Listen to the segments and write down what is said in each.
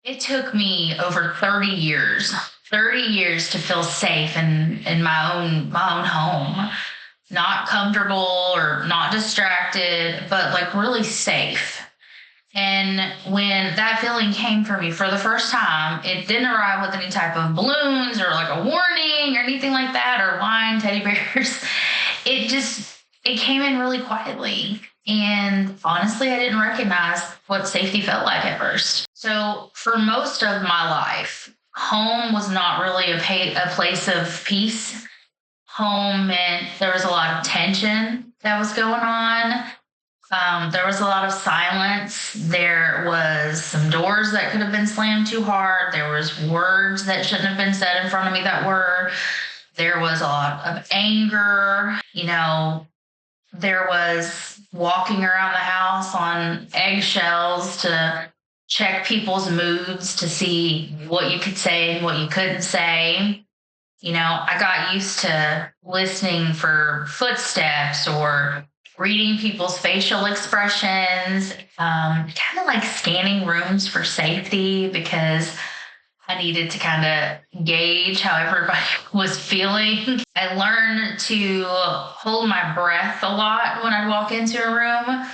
It took me over 30 years to feel safe in my own home. Not comfortable or not distracted, but like really safe. And when that feeling came for me for the first time, it didn't arrive with any type of balloons or like a warning or anything like that or wine, teddy bears. It came in really quietly. And honestly, I didn't recognize what safety felt like at first. So for most of my life, home was not really a place of peace. Home meant there was a lot of tension that was going on. There was a lot of silence. There was some doors that could have been slammed too hard. There was words that shouldn't have been said in front of me that were. There was a lot of anger. There was walking around the house on eggshells to check people's moods to see what you could say and what you couldn't say. I got used to listening for footsteps or reading people's facial expressions, kind of like scanning rooms for safety because I needed to kind of gauge how everybody was feeling. I learned to hold my breath a lot when I'd walk into a room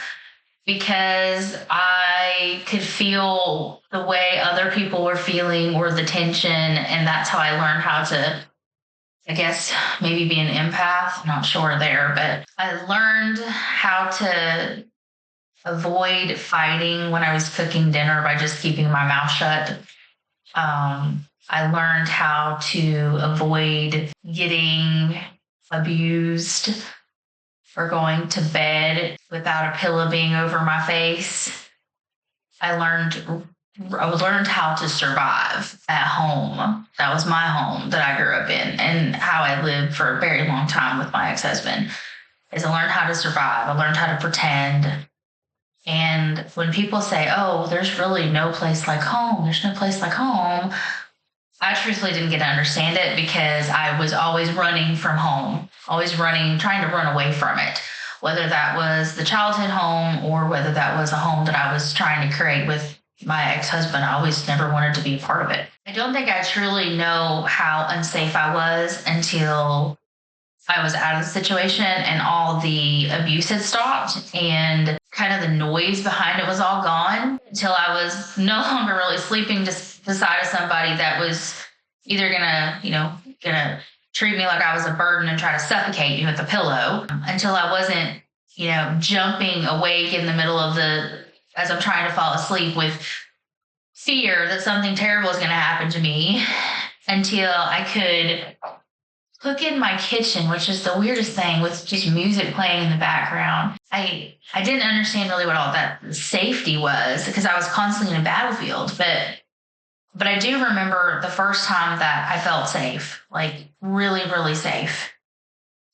because I could feel the way other people were feeling or the tension. And that's how I learned how to, I guess, maybe be an empath. I'm not sure there, but I learned how to avoid fighting when I was cooking dinner by just keeping my mouth shut. I learned how to avoid getting abused or going to bed without a pillow being over my face. I learned how to survive at home. That was my home that I grew up in and how I lived for a very long time with my ex-husband. I learned how to survive. I learned how to pretend. And when people say, oh, there's really no place like home, there's no place like home, I truthfully didn't get to understand it because I was always running from home, always running, trying to run away from it, whether that was the childhood home or whether that was a home that I was trying to create with my ex-husband. I always never wanted to be a part of it. I don't think I truly know how unsafe I was until I was out of the situation and all the abuse had stopped and kind of the noise behind it was all gone until I was no longer really sleeping just beside of somebody that was either gonna treat me like I was a burden and try to suffocate me with a pillow until I wasn't, jumping awake in the middle of as I'm trying to fall asleep with fear that something terrible is going to happen to me until I could cook in my kitchen, which is the weirdest thing with just music playing in the background. I didn't understand really what all that safety was because I was constantly in a battlefield, but I do remember the first time that I felt safe, like really, really safe.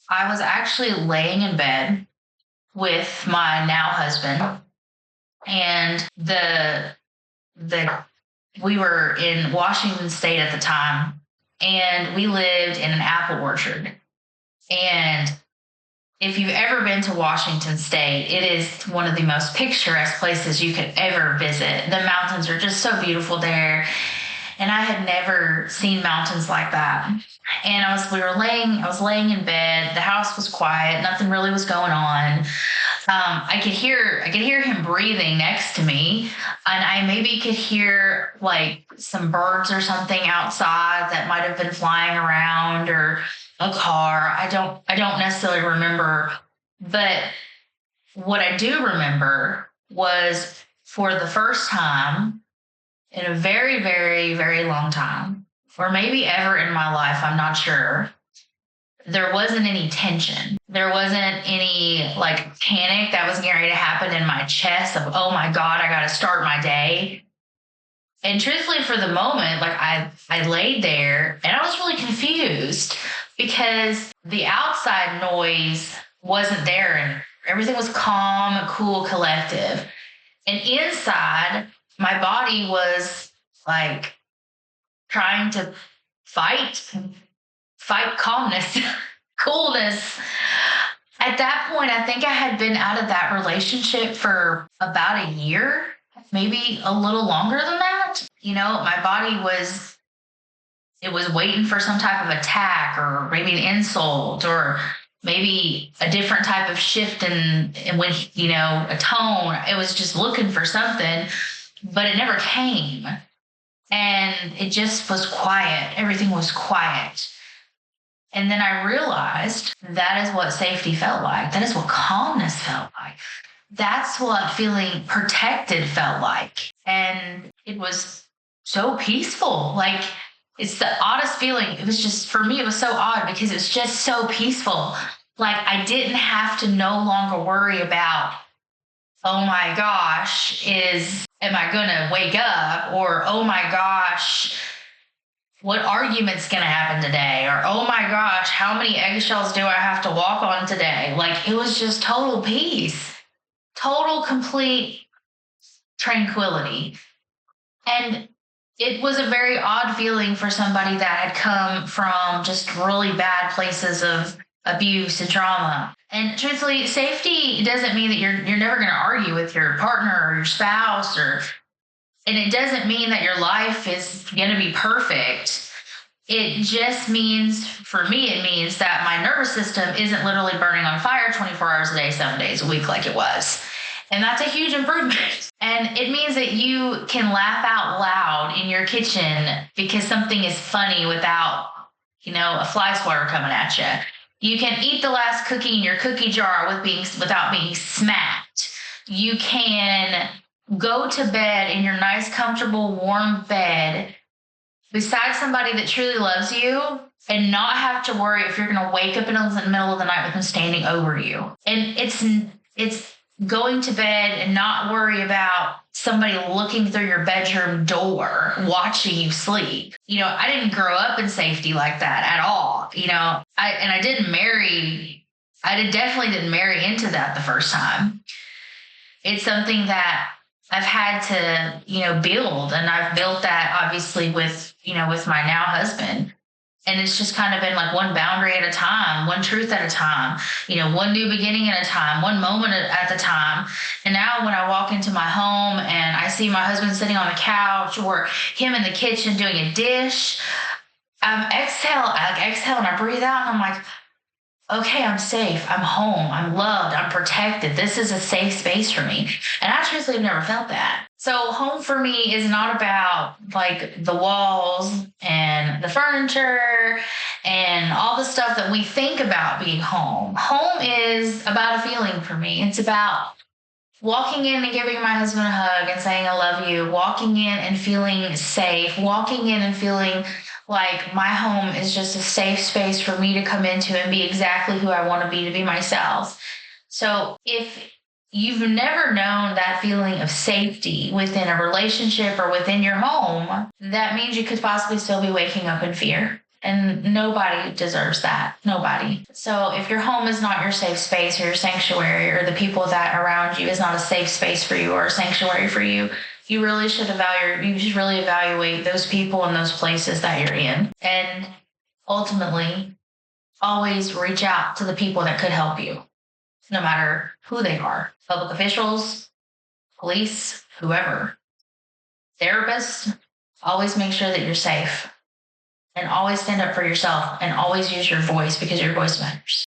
I was actually laying in bed with my now husband, and we were in Washington State at the time, and we lived in an apple orchard. And if you've ever been to Washington State, it is one of the most picturesque places you could ever visit. The mountains are just so beautiful there. And I had never seen mountains like that. And I was laying in bed. The house was quiet. Nothing really was going on. I could hear him breathing next to me, and I maybe could hear like some birds or something outside that might have been flying around or a car. I don't necessarily remember, but what I do remember was for the first time in a very, very, very long time, or maybe ever in my life, I'm not sure, there wasn't any tension. There wasn't any like panic that was getting ready to happen in my chest of, oh my God, I got to start my day. And truthfully, for the moment, like I laid there and I was really confused because the outside noise wasn't there and everything was calm, cool, collective. And inside, my body was like trying to fight calmness, coolness. At that point, I think I had been out of that relationship for about a year, maybe a little longer than that. that, my body it was waiting for some type of attack or maybe an insult or maybe a different type of shift in when, a tone. It was just looking for something, but it never came. And it just was quiet. Everything was quiet. And then I realized that is what safety felt like. That is what calmness felt like. That's what feeling protected felt like. And it was so peaceful. Like, it's the oddest feeling. It was just, for me, it was so odd because it was just so peaceful. Like, I didn't have to no longer worry about, oh my gosh, am I going to wake up? Or, oh my gosh, what argument's going to happen today? Or, oh my gosh, how many eggshells do I have to walk on today? Like, it was just total peace, total, complete tranquility. And it was a very odd feeling for somebody that had come from just really bad places of abuse and trauma. And truthfully, safety doesn't mean that you're never going to argue with your partner or your spouse, and it doesn't mean that your life is going to be perfect. It just means, for me, it means that my nervous system isn't literally burning on fire 24 hours a day, 7 days a week like it was. And that's a huge improvement. And it means that you can laugh out loud in your kitchen because something is funny without, a fly swatter coming at you. You can eat the last cookie in your cookie jar without being smacked. You can go to bed in your nice, comfortable, warm bed beside somebody that truly loves you and not have to worry if you're going to wake up in the middle of the night with them standing over you. And it's going to bed and not worry about somebody looking through your bedroom door, watching you sleep. I didn't grow up in safety like that at all. I definitely didn't marry into that the first time. It's something that I've had to, build. And I've built that obviously with my now husband. And it's just kind of been like one boundary at a time, one truth at a time, one new beginning at a time, one moment at a time. And now when I walk into my home and I see my husband sitting on the couch or him in the kitchen doing a dish, I exhale and I breathe out and I'm like, okay, I'm safe. I'm home. I'm loved. I'm protected. This is a safe space for me. And I truthfully have never felt that. So home for me is not about like the walls and the furniture and all the stuff that we think about being home. Home is about a feeling for me. It's about walking in and giving my husband a hug and saying, I love you, walking in and feeling safe, walking in and feeling like my home is just a safe space for me to come into and be exactly who I want to be myself. So if you've never known that feeling of safety within a relationship or within your home, that means you could possibly still be waking up in fear. And nobody deserves that. Nobody. So if your home is not your safe space or your sanctuary, or the people that around you is not a safe space for you or a sanctuary for you, you should really evaluate those people and those places that you're in. And ultimately, always reach out to the people that could help you, no matter who they are. Public officials, police, whoever. Therapists, always make sure that you're safe. And always stand up for yourself and always use your voice because your voice matters.